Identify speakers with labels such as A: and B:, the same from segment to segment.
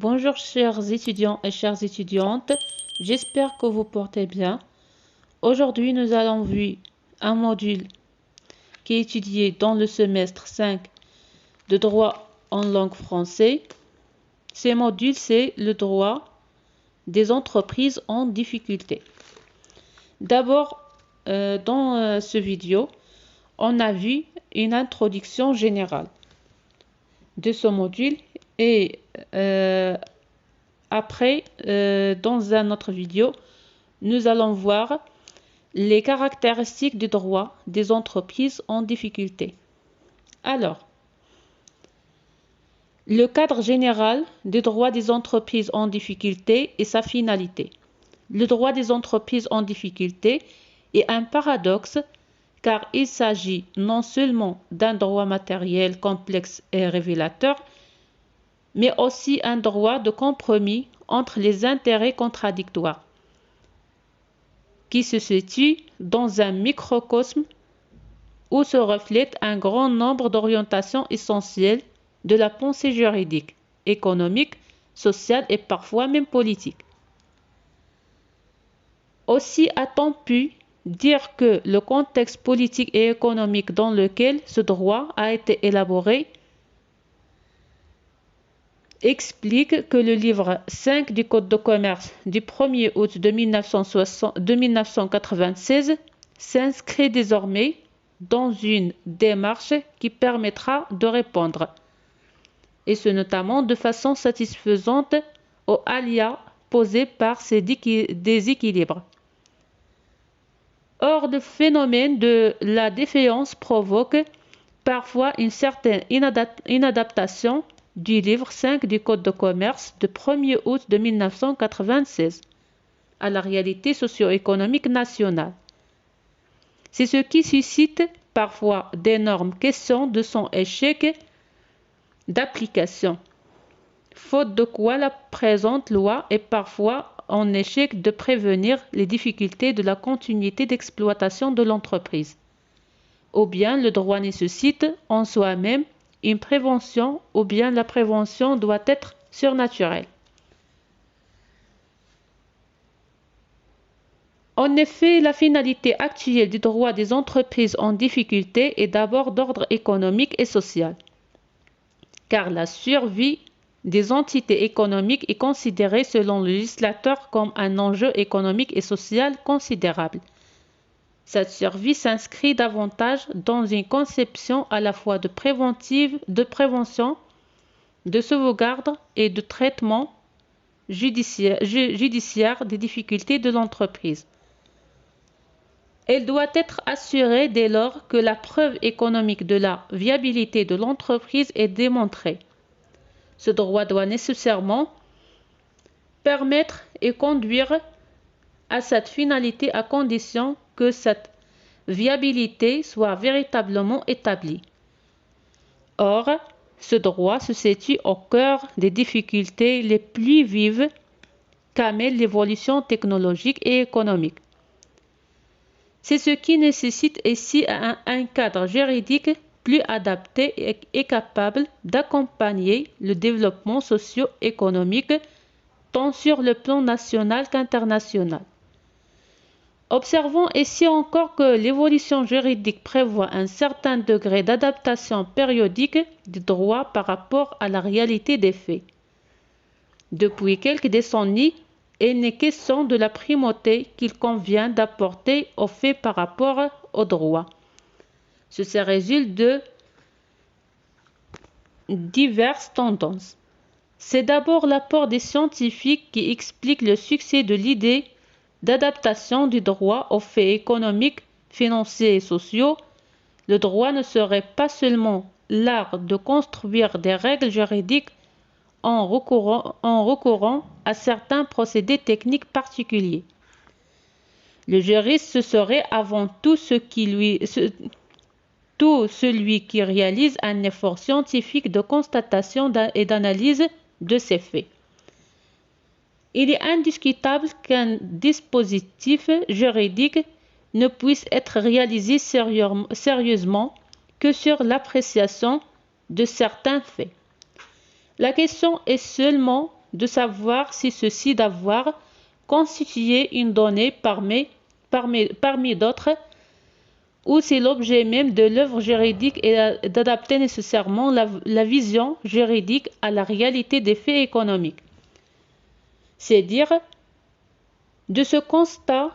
A: Bonjour chers étudiants et chères étudiantes, j'espère que vous portez bien. Aujourd'hui, nous allons voir un module qui est étudié dans le semestre 5 de droit en langue française. Ce module, c'est le droit des entreprises en difficulté. D'abord, dans ce vidéo, on a vu une introduction générale de ce module et après, dans une autre vidéo, nous allons voir les caractéristiques du droit des entreprises en difficulté. Alors, le cadre général du droit des entreprises en difficulté et sa finalité. Le droit des entreprises en difficulté est un paradoxe car il s'agit non seulement d'un droit matériel complexe et révélateur, mais aussi un droit de compromis entre les intérêts contradictoires, qui se situe dans un microcosme où se reflète un grand nombre d'orientations essentielles de la pensée juridique, économique, sociale et parfois même politique. Aussi a-t-on pu dire que le contexte politique et économique dans lequel ce droit a été élaboré explique que le livre 5 du Code de commerce du 1er août de 1996 s'inscrit désormais dans une démarche qui permettra de répondre, et ce notamment de façon satisfaisante, aux aléas posés par ces déséquilibres. Or, le phénomène de la défaillance provoque parfois une certaine inadaptation du livre 5 du Code de commerce du 1er août de 1996 à la réalité socio-économique nationale. C'est ce qui suscite parfois d'énormes questions de son échec d'application, faute de quoi la présente loi est parfois en échec de prévenir les difficultés de la continuité d'exploitation de l'entreprise. Ou bien le droit nécessite en soi-même une prévention, ou bien la prévention doit être surnaturelle. En effet, la finalité actuelle du droit des entreprises en difficulté est d'abord d'ordre économique et social, car la survie des entités économiques est considérée selon le législateur comme un enjeu économique et social considérable. Cette survie s'inscrit davantage dans une conception à la fois de prévention, de sauvegarde et de traitement judiciaire des difficultés de l'entreprise. Elle doit être assurée dès lors que la preuve économique de la viabilité de l'entreprise est démontrée. Ce droit doit nécessairement permettre et conduire à cette finalité à condition que cette viabilité soit véritablement établie. Or, ce droit se situe au cœur des difficultés les plus vives qu'amène l'évolution technologique et économique. C'est ce qui nécessite ici un cadre juridique plus adapté et capable d'accompagner le développement socio-économique tant sur le plan national qu'international. Observons ici encore que l'évolution juridique prévoit un certain degré d'adaptation périodique du droit par rapport à la réalité des faits. Depuis quelques décennies, il n'est question de la primauté qu'il convient d'apporter aux faits par rapport au droit. Ceci résulte de diverses tendances. C'est d'abord l'apport des scientifiques qui explique le succès de l'idée d'adaptation du droit aux faits économiques, financiers et sociaux. Le droit ne serait pas seulement l'art de construire des règles juridiques en recourant à certains procédés techniques particuliers. Le juriste, ce serait avant tout celui qui réalise un effort scientifique de constatation et d'analyse de ces faits. Il est indiscutable qu'un dispositif juridique ne puisse être réalisé sérieusement que sur l'appréciation de certains faits. La question est seulement de savoir si ceci d'avoir constitué une donnée parmi d'autres, ou si l'objet même de l'œuvre juridique est d'adapter nécessairement la vision juridique à la réalité des faits économiques. C'est dire de ce constat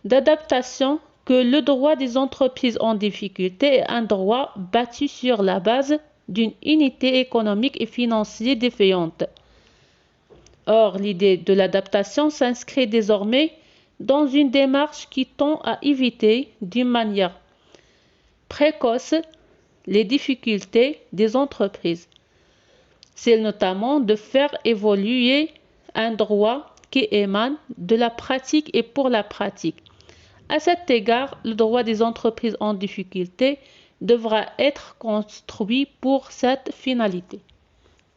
A: d'adaptation que le droit des entreprises en difficulté est un droit bâti sur la base d'une unité économique et financière défaillante. Or, l'idée de l'adaptation s'inscrit désormais dans une démarche qui tend à éviter d'une manière précoce les difficultés des entreprises. C'est notamment de faire évoluer un droit qui émane de la pratique et pour la pratique. À cet égard, le droit des entreprises en difficulté devra être construit pour cette finalité.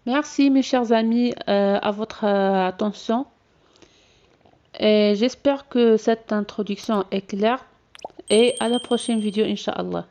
A: Merci mes chers amis à votre attention et j'espère que cette introduction est claire et à la prochaine vidéo Inch'Allah.